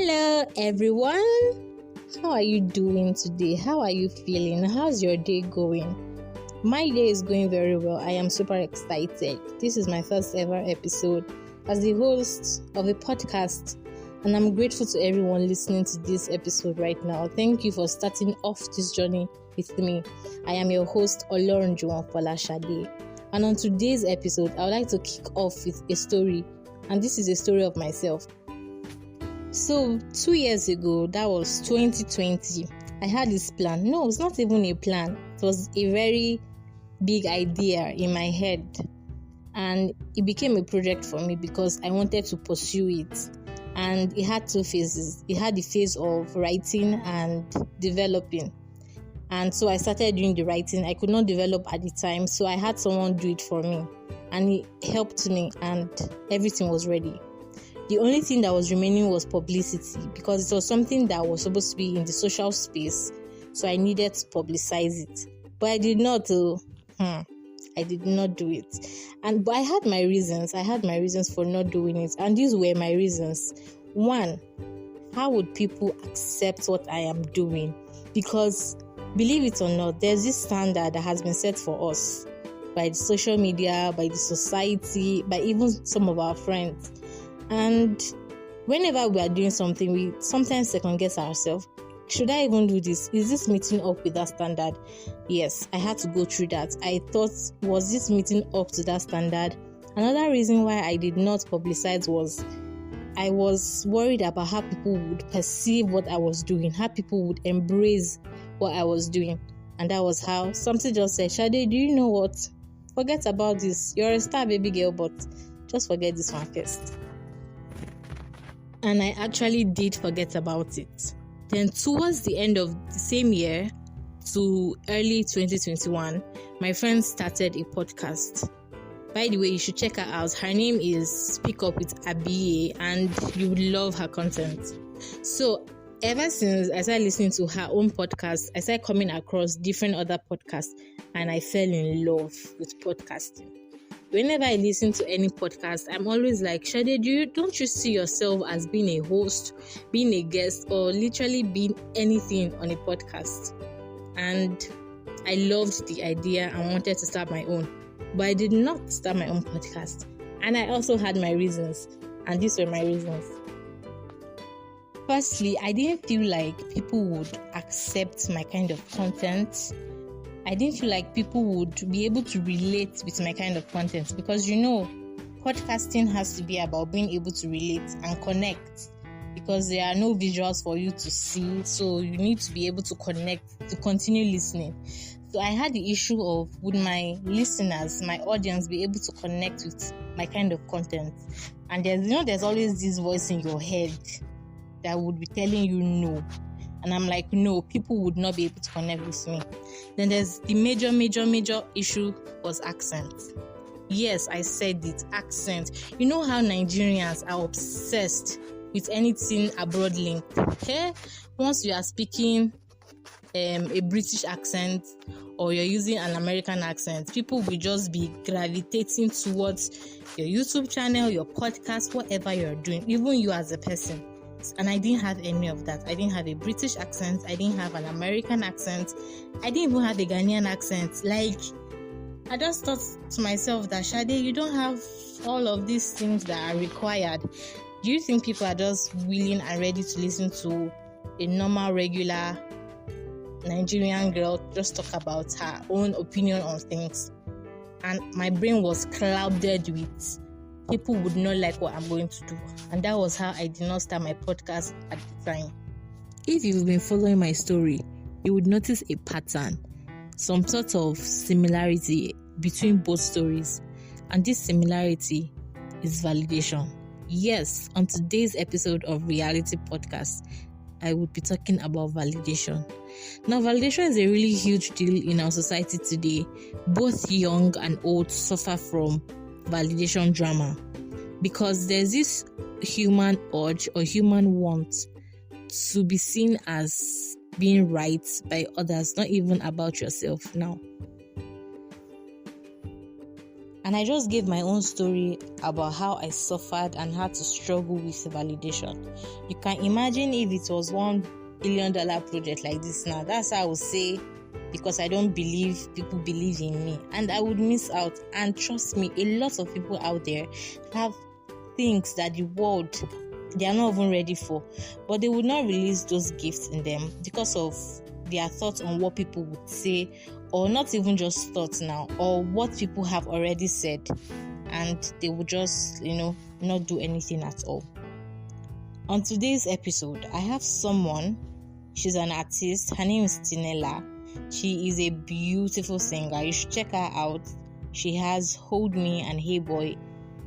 Hello everyone, how are you doing today? How are you feeling? How's your day going? My day is going very well. I am super excited. This is my first ever episode as the host of a podcast, and I'm grateful to everyone listening to this episode right now. Thank you for starting off this journey with me. I am your host, Olorunjuwon Folashade, and on today's episode, I would like to kick off with a story, and this is a story of myself. So 2 years ago, that was 2020, I had this plan. No, it's not even a plan. It was a very big idea in my head, and it became a project for me because I wanted to pursue it. And it had two phases. It had the phase of writing and developing. And so I started doing the writing. I could not develop at the time, so I had someone do it for me, and he helped me, and everything was ready. The only thing that was remaining was publicity, because it was something that was supposed to be in the social space, so I needed to publicize it. But I did not. I did not do it, but I had my reasons. I had my reasons for not doing it, and these were my reasons. One, how would people accept what I am doing? Because believe it or not, there's this standard that has been set for us by the social media, by the society, by even some of our friends. And whenever we are doing something, we sometimes second guess ourselves. Should I even do this? Is this meeting up with that standard? Yes, I had to go through that. I thought, was this meeting up to that standard? Another reason why I did not publicize was I was worried about how people would perceive what I was doing, how people would embrace what I was doing. And that was how something just said, Shade, do you know what? Forget about this. You're a star, baby girl, but just forget this one first. And I actually did forget about it. Then towards the end of the same year to early 2021, my friend started a podcast. By the way, you should check her out. Her name is Speak Up with Abiye, and you would love her content. So ever since I started listening to her own podcast, I started coming across different other podcasts, and I fell in love with podcasting. Whenever I listen to any podcast, I'm always like, Shade, don't you see yourself as being a host, being a guest, or literally being anything on a podcast? And I loved the idea and wanted to start my own. But I did not start my own podcast. And I also had my reasons. And these were my reasons. Firstly, I didn't feel like people would accept my kind of content. I didn't feel like people would be able to relate with my kind of content, because podcasting has to be about being able to relate and connect, because there are no visuals for you to see, so you need to be able to connect to continue listening. So I had the issue of, would my listeners, my audience, be able to connect with my kind of content? And there's always this voice in your head that would be telling you no. And I'm like, no, people would not be able to connect with me. Then there's the major issue was accent. Yes, I said it, accent. You know how Nigerians are obsessed with anything abroad linked. Okay? Once you are speaking a British accent or you're using an American accent, people will just be gravitating towards your YouTube channel, your podcast, whatever you're doing, even you as a person. And I didn't have any of that. I didn't have a British accent. I didn't have an American accent. I didn't even have a Ghanaian accent. Like, I just thought to myself that, Shade, you don't have all of these things that are required. Do you think people are just willing and ready to listen to a normal, regular Nigerian girl just talk about her own opinion on things? And my brain was clouded with, people would not like what I'm going to do. And that was how I did not start my podcast at the time. If you've been following my story, you would notice a pattern, some sort of similarity between both stories. And this similarity is validation. Yes, on today's episode of Reality Podcast, I would be talking about validation. Now, validation is a really huge deal in our society today. Both young and old suffer from validation drama, because there's this human urge or human want to be seen as being right by others, not even about yourself. Now, And I just gave my own story about how I suffered and had to struggle with validation. You can imagine if it was $1 billion project like this now. That's how I would say, because I don't believe people believe in me, and I would miss out. And trust me, a lot of people out there have things that the world, they are not even ready for, but they would not release those gifts in them because of their thoughts on what people would say, or not even just thoughts now, or what people have already said, and they would just, not do anything at all. On today's episode, I have someone. She's an artist. Her name is Tinella. She is a beautiful singer. You should check her out. She has Hold Me and Hey Boy,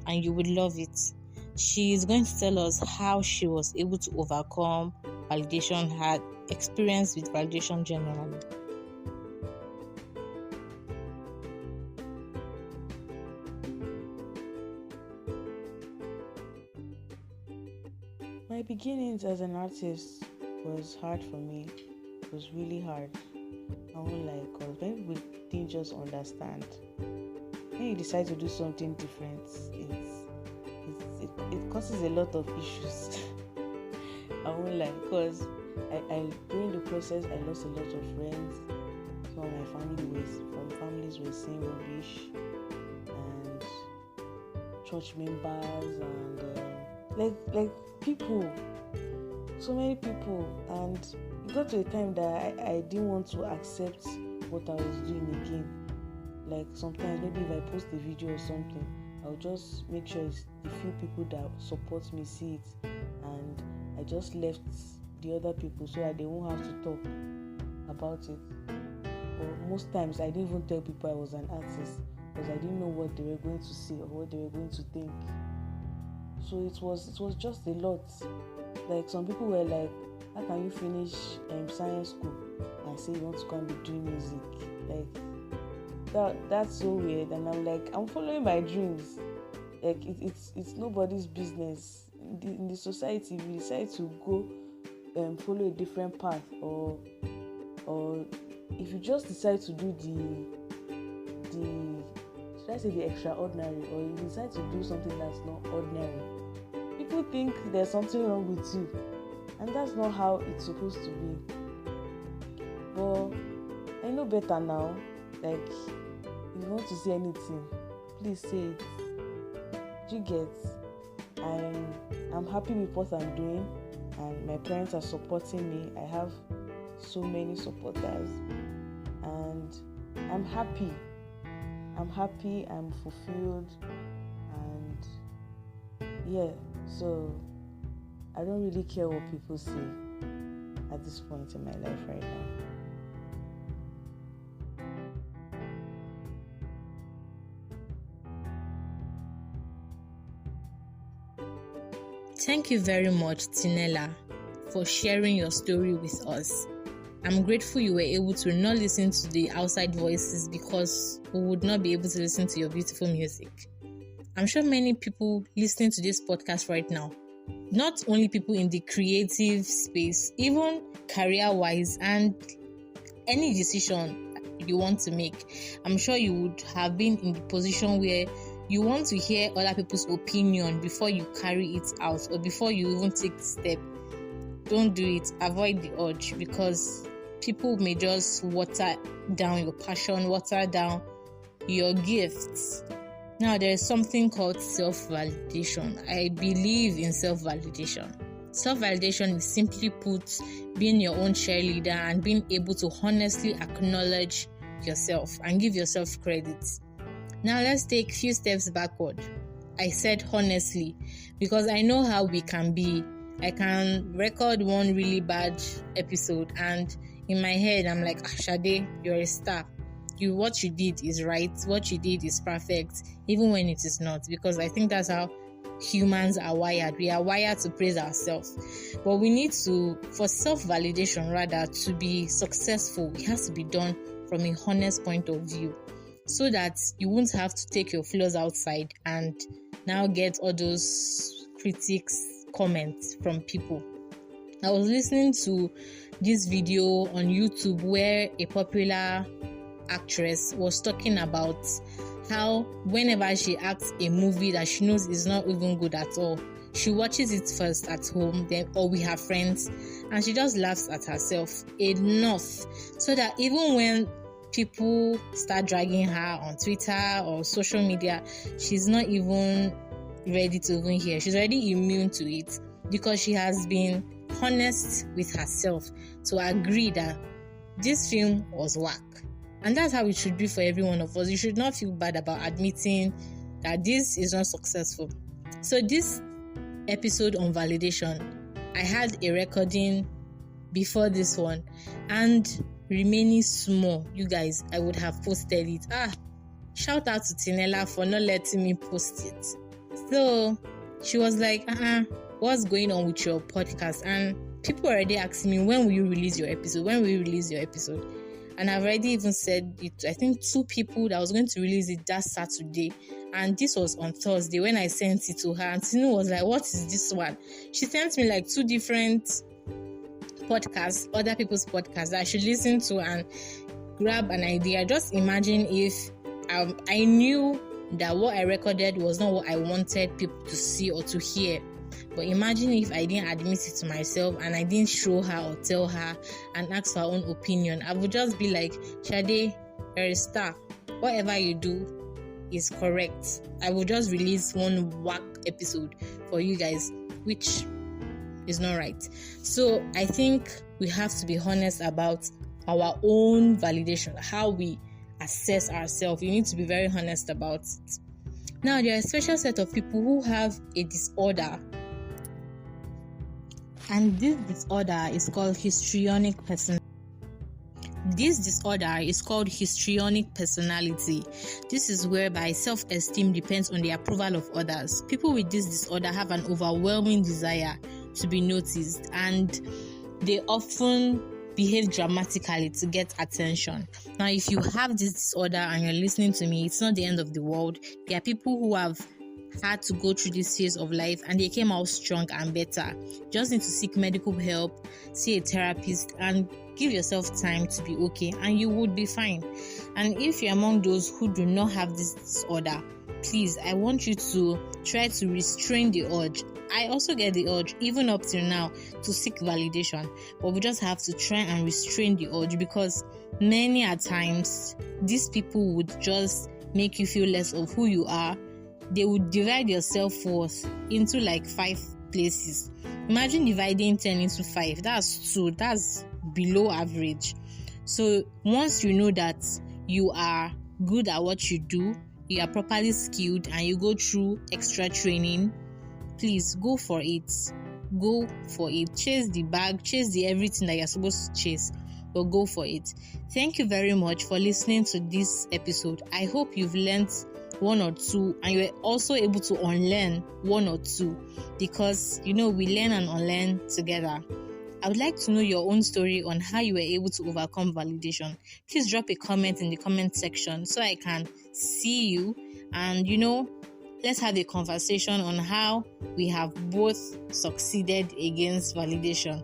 and you would love it. She is going to tell us how she was able to overcome validation, her experience with validation generally. My beginnings as an artist was hard for me. It was really hard. I won't lie, because when people didn't just understand. When you decide to do something different, it causes a lot of issues. I won't lie, because I during the process I lost a lot of friends. Some of my families were saying rubbish, and church members, and like people, so many people. And it got to a time that I didn't want to accept what I was doing again. Like sometimes maybe if I post a video or something, I'll just make sure it's the few people that support me see it, and I just left the other people so that they won't have to talk about it. But most times I didn't even tell people I was an artist, because I didn't know what they were going to say or what they were going to think. So it was just a lot. Like some people were like, how can you finish science school and say you want to go and be doing music? Like that's so weird. And I'm like, I'm following my dreams. Like it's nobody's business. In the society, if you decide to go follow a different path, or if you just decide to do should I say the extraordinary, or you decide to do something that's not ordinary, people think there's something wrong with you, and that's not how it's supposed to be. But I know better now. Like, if you want to say anything, please say it. You get? I'm happy with what I'm doing, and my parents are supporting me. I have so many supporters, and I'm happy. I'm fulfilled, and yeah. So I don't really care what people say at this point in my life right now. Thank you very much, Tinella, for sharing your story with us. I'm grateful you were able to not listen to the outside voices, because we would not be able to listen to your beautiful music. I'm sure many people listening to this podcast right now, not only people in the creative space, even career-wise and any decision you want to make, I'm sure you would have been in the position where you want to hear other people's opinion before you carry it out, or before you even take the step. Don't do it. Avoid the urge, because people may just water down your passion, water down your gifts. Now, there is something called self-validation. I believe in self-validation. Self-validation is simply put being your own cheerleader and being able to honestly acknowledge yourself and give yourself credit. Now, let's take a few steps backward. I said honestly, because I know how we can be. I can record one really bad episode, and in my head, I'm like, Shade, you're a star. What you did is right. What you did is perfect, even when it is not, because I think that's how humans are wired. We are wired to praise ourselves. But we need to, for self-validation rather, to be successful, it has to be done from a honest point of view, so that you won't have to take your flaws outside and now get all those critics, comments from people. I was listening to this video on YouTube where a popular actress was talking about how whenever she acts a movie that she knows is not even good at all, she watches it first at home, then or with her friends, and she just laughs at herself enough so that even when people start dragging her on Twitter or social media, she's not even ready to even hear. She's already immune to it because she has been honest with herself to agree that this film was whack. And that's how it should be for every one of us. You should not feel bad about admitting that this is not successful. So this episode on validation, I had a recording before this one, and remaining small, you guys, I would have posted it. Shout out to Tinella for not letting me post it. So she was like, what's going on with your podcast? And people are already asking me, when will you release your episode? And I've already even said it to, I think, 2 people that I was going to release it that Saturday. And this was on Thursday when I sent it to her. And Tinu was like, what is this one? She sent me like 2 different podcasts, other people's podcasts that I should listen to and grab an idea. Just imagine if I knew that what I recorded was not what I wanted people to see or to hear. But imagine if I didn't admit it to myself and I didn't show her or tell her and ask for her own opinion. I would just be like, Shade, you're a star. Whatever you do is correct. I will just release one whack episode for you guys, which is not right. So I think we have to be honest about our own validation, how we assess ourselves. You need to be very honest about it. Now, there are a special set of people who have a disorder, and this disorder is called histrionic personality. This disorder is called histrionic personality. This is whereby self-esteem depends on the approval of others. People with this disorder have an overwhelming desire to be noticed, and they often behave dramatically to get attention. Now, if you have this disorder and you're listening to me, it's not the end of the world. There are people who have had to go through this phase of life and they came out strong and better. Just need to seek medical help, see a therapist, and give yourself time to be okay, and you would be fine. And if you're among those who do not have this disorder, please, I want you to try to restrain the urge. I also get the urge, even up till now, to seek validation, but we just have to try and restrain the urge, because many a times these people would just make you feel less of who you are. They would divide your self-worth into like 5 places. Imagine dividing 10 into 5. That's 2. That's below average. So once you know that you are good at what you do, you are properly skilled, and you go through extra training, please go for it. Go for it. Chase the bag, chase the everything that you're supposed to chase, but go for it. Thank you very much for listening to this episode. I hope you've learned 1 or 2, and you're also able to unlearn 1 or 2, because we learn and unlearn together. I would like to know your own story on how you were able to overcome validation. Please drop a comment in the comment section so I can see you, and let's have a conversation on how we have both succeeded against validation.